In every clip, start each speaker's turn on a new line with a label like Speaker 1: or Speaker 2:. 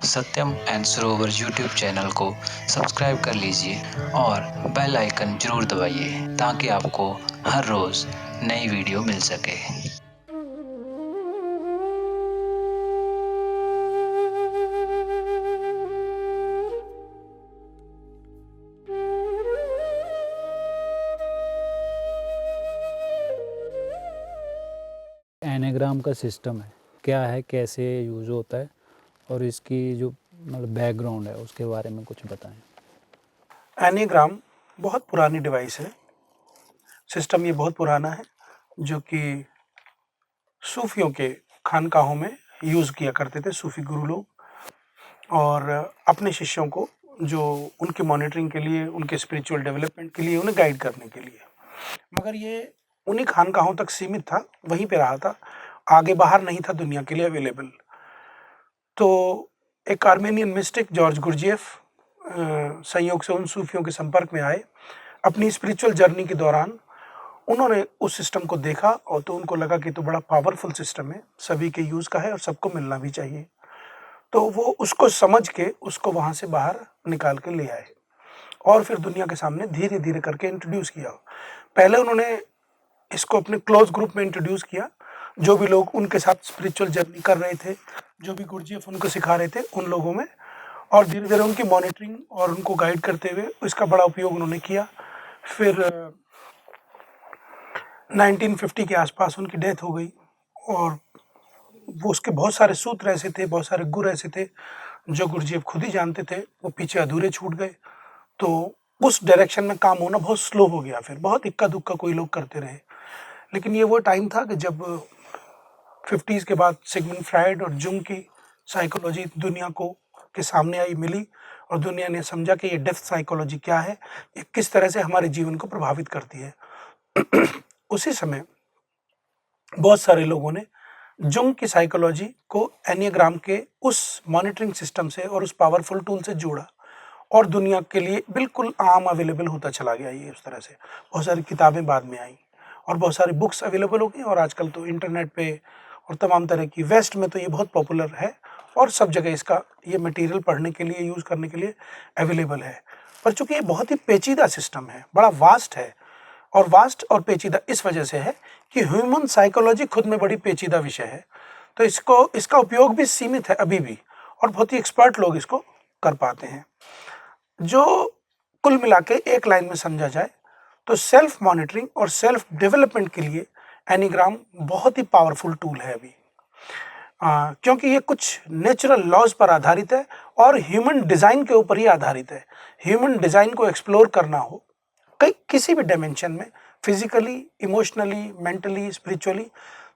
Speaker 1: Satyam and Sarovar YouTube channel को subscribe कर लीजिए और बेल आइकन जरूर दबाइए ताकि आपको हर रोज़ नई वीडियो मिल सके।
Speaker 2: एनेग्राम का सिस्टम है, क्या है, कैसे यूज़ होता है और इसकी जो मतलब बैकग्राउंड है उसके बारे में कुछ बताएं।
Speaker 3: एनीग्राम बहुत पुरानी डिवाइस है। सिस्टम ये बहुत पुराना है जो कि सूफियों के खानकाहों में यूज़ किया करते थे सूफी गुरु लोग, और अपने शिष्यों को जो उनकी मॉनिटरिंग के लिए, उनके स्पिरिचुअल डेवलपमेंट के लिए, उन्हें गाइड करने के लिए। मगर ये उन्हीं खानकाहों तक सीमित था, वहीं पे रहा था, आगे बाहर नहीं था दुनिया के लिए अवेलेबल। तो एक आर्मेनियन मिस्टिक जॉर्ज गुरजेफ संयोग से उन सूफियों के संपर्क में आए। अपनी स्पिरिचुअल जर्नी के दौरान उन्होंने उस सिस्टम को देखा और तो उनको लगा कि तो बड़ा पावरफुल सिस्टम है, सभी के यूज़ का है और सबको मिलना भी चाहिए। तो वो उसको समझ के उसको वहाँ से बाहर निकाल के ले आए और फिर दुनिया के सामने धीरे धीरे करके इंट्रोड्यूस किया। पहले उन्होंने इसको अपने क्लोज ग्रुप में इंट्रोड्यूस किया, जो भी लोग उनके साथ स्पिरिचुअल जर्नी कर रहे थे, जो भी गुरुजीएफ उनको सिखा रहे थे, उन लोगों में, और धीरे धीरे उनकी मॉनिटरिंग और उनको गाइड करते हुए इसका बड़ा उपयोग उन्होंने किया। फिर 1950 के आसपास उनकी डेथ हो गई और वो उसके बहुत सारे सूत्र ऐसे थे, बहुत सारे गुर ऐसे थे जो गुरुजीएफ खुद ही जानते थे, वो पीछे अधूरे छूट गए। तो उस डायरेक्शन में काम होना बहुत स्लो हो गया। फिर बहुत इक्का दुक्का कोई लोग करते रहे। लेकिन ये वो टाइम था कि जब 50s के बाद सिगमंड फ्रायड और जुंग की साइकोलॉजी दुनिया को के सामने आई, मिली, और दुनिया ने समझा कि ये डेप्थ साइकोलॉजी क्या है, ये किस तरह से हमारे जीवन को प्रभावित करती है। उसी समय बहुत सारे लोगों ने जुंग की साइकोलॉजी को एनियोग्राम के उस मॉनिटरिंग सिस्टम से और उस पावरफुल टूल से जोड़ा और दुनिया के लिए बिल्कुल आम अवेलेबल होता चला गया। ये उस तरह से बहुत सारी किताबें बाद में आई और बहुत सारी बुक्स अवेलेबल हो गई, और आजकल तो इंटरनेट पे और तमाम तरह की, वेस्ट में तो ये बहुत पॉपुलर है और सब जगह इसका ये मटेरियल पढ़ने के लिए, यूज़ करने के लिए अवेलेबल है। पर चूंकि ये बहुत ही पेचीदा सिस्टम है, बड़ा वास्ट है, और वास्ट और पेचीदा इस वजह से है कि ह्यूमन साइकोलॉजी खुद में बड़ी पेचीदा विषय है। तो इसका उपयोग भी सीमित है अभी भी, और बहुत ही एक्सपर्ट लोग इसको कर पाते हैं। जो कुल मिला के एक लाइन में समझा जाए तो सेल्फ मॉनिटरिंग और सेल्फ डेवलपमेंट के लिए एनीग्राम बहुत ही पावरफुल टूल है अभी, क्योंकि ये कुछ नेचुरल लॉज पर आधारित है और ह्यूमन डिज़ाइन के ऊपर ही आधारित है। ह्यूमन डिज़ाइन को एक्सप्लोर करना हो किसी भी डायमेंशन में, फिजिकली, इमोशनली, मेंटली, स्पिरिचुअली,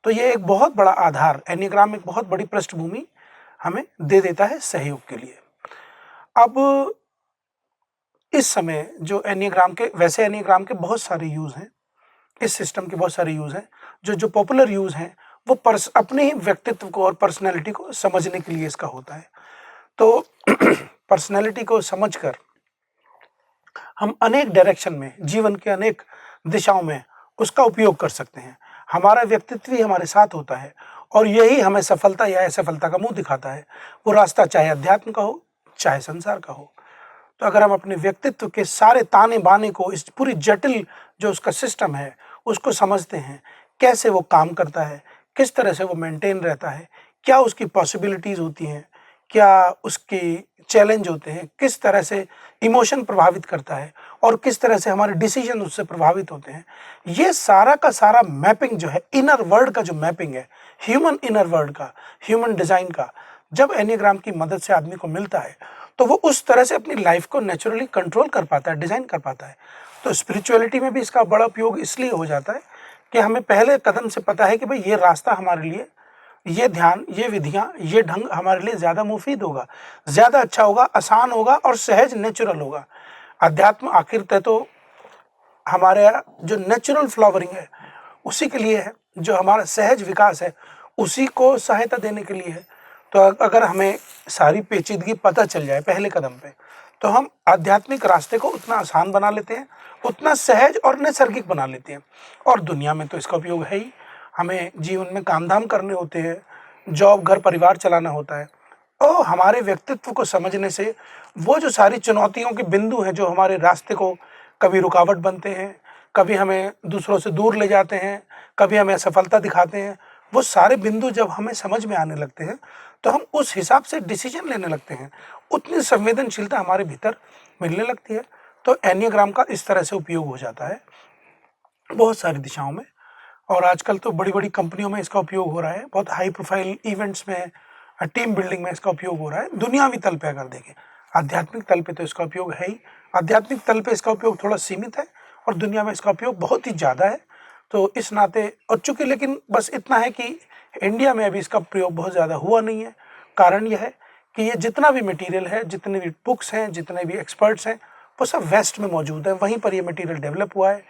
Speaker 3: तो ये एक बहुत बड़ा आधार, एनीग्राम एक बहुत बड़ी पृष्ठभूमि हमें दे देता है सहयोग के लिए। अब इस समय जो एनीग्राम के, वैसे एनीग्राम के बहुत सारे यूज़ हैं, इस सिस्टम के बहुत सारे यूज़ हैं। जो पॉपुलर यूज़ हैं वो अपने ही व्यक्तित्व को और पर्सनैलिटी को समझने के लिए इसका होता है। तो पर्सनैलिटी को समझकर हम अनेक डायरेक्शन में, जीवन के अनेक दिशाओं में उसका उपयोग कर सकते हैं। हमारा व्यक्तित्व ही हमारे साथ होता है और यही हमें सफलता या असफलता का मुंह दिखाता है। वो रास्ता चाहे अध्यात्म का हो, चाहे संसार का हो। तो अगर हम अपने व्यक्तित्व के सारे ताने बाने को, इस पूरी जटिल जो उसका सिस्टम है उसको समझते हैं, कैसे वो काम करता है, किस तरह से वो मेंटेन रहता है, क्या उसकी पॉसिबिलिटीज़ होती हैं, क्या उसकी चैलेंज होते हैं, किस तरह से इमोशन प्रभावित करता है और किस तरह से हमारे डिसीजन उससे प्रभावित होते हैं, ये सारा का सारा मैपिंग जो है, इनर वर्ल्ड का जो मैपिंग है, ह्यूमन इनर वर्ल्ड का, ह्यूमन डिज़ाइन का, जब एनीग्राम की मदद से आदमी को मिलता है तो वो उस तरह से अपनी लाइफ को नेचुरली कंट्रोल कर पाता है, डिज़ाइन कर पाता है। तो स्पिरिचुअलिटी में भी इसका बड़ा उपयोग इसलिए हो जाता है कि हमें पहले कदम से पता है कि भाई ये रास्ता हमारे लिए, ये ध्यान, ये विधियाँ, ये ढंग हमारे लिए ज़्यादा मुफीद होगा, ज़्यादा अच्छा होगा, आसान होगा और सहज, नेचुरल होगा। अध्यात्म आखिर तय तो हमारे जो नेचुरल फ्लावरिंग है उसी के लिए है, जो हमारा सहज विकास है उसी को सहायता देने के लिए है। तो अगर हमें सारी पेचीदगी पता चल जाए पहले कदम पे, तो हम आध्यात्मिक रास्ते को उतना आसान बना लेते हैं, उतना सहज और नैसर्गिक बना लेते हैं। और दुनिया में तो इसका उपयोग है ही। हमें जीवन में काम धाम करने होते हैं, जॉब, घर, परिवार चलाना होता है, और हमारे व्यक्तित्व को समझने से वो जो सारी चुनौतियों के बिंदु हैं जो हमारे रास्ते को कभी रुकावट बनते हैं, कभी हमें दूसरों से दूर ले जाते हैं, कभी हमें असफलता दिखाते हैं, वो सारे बिंदु जब हमें समझ में आने लगते हैं तो हम उस हिसाब से डिसीजन लेने लगते हैं, उतनी संवेदनशीलता हमारे भीतर मिलने लगती है। तो एनियोग्राम का इस तरह से उपयोग हो जाता है बहुत सारी दिशाओं में, और आजकल तो बड़ी बड़ी कंपनियों में इसका उपयोग हो रहा है, बहुत हाई प्रोफाइल इवेंट्स में, टीम बिल्डिंग में इसका उपयोग हो रहा है। दुनियावी तल पे अगर देखें, आध्यात्मिक तल पे तो इसका उपयोग है ही, आध्यात्मिक तल पे इसका उपयोग थोड़ा सीमित है और दुनिया में इसका उपयोग बहुत ही ज़्यादा है। तो इस नाते, और चूंकि लेकिन बस इतना है कि इंडिया में अभी इसका प्रयोग बहुत ज़्यादा हुआ नहीं है। कारण यह है कि ये जितना भी मटेरियल है, जितने भी बुक्स हैं, जितने भी एक्सपर्ट्स हैं, वो सब वेस्ट में मौजूद है, वहीं पर ये मटेरियल डेवलप हुआ है,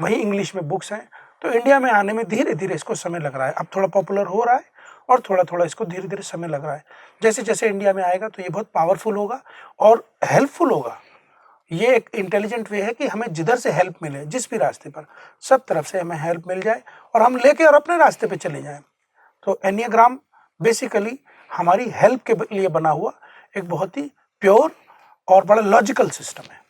Speaker 3: वहीं इंग्लिश में बुक्स हैं। तो इंडिया में आने में धीरे धीरे इसको समय लग रहा है, अब थोड़ा पॉपुलर हो रहा है और थोड़ा थोड़ा इसको धीरे धीरे समय लग रहा है। जैसे जैसे इंडिया में आएगा तो ये बहुत पावरफुल होगा और हेल्पफुल होगा। ये एक इंटेलिजेंट वे है कि हमें जिधर से हेल्प मिले, जिस भी रास्ते पर, सब तरफ से हमें हेल्प मिल जाए और हम लेके और अपने रास्ते पे चले जाएं। तो एनियोग्राम बेसिकली हमारी हेल्प के लिए बना हुआ एक बहुत ही प्योर और बड़ा लॉजिकल सिस्टम है।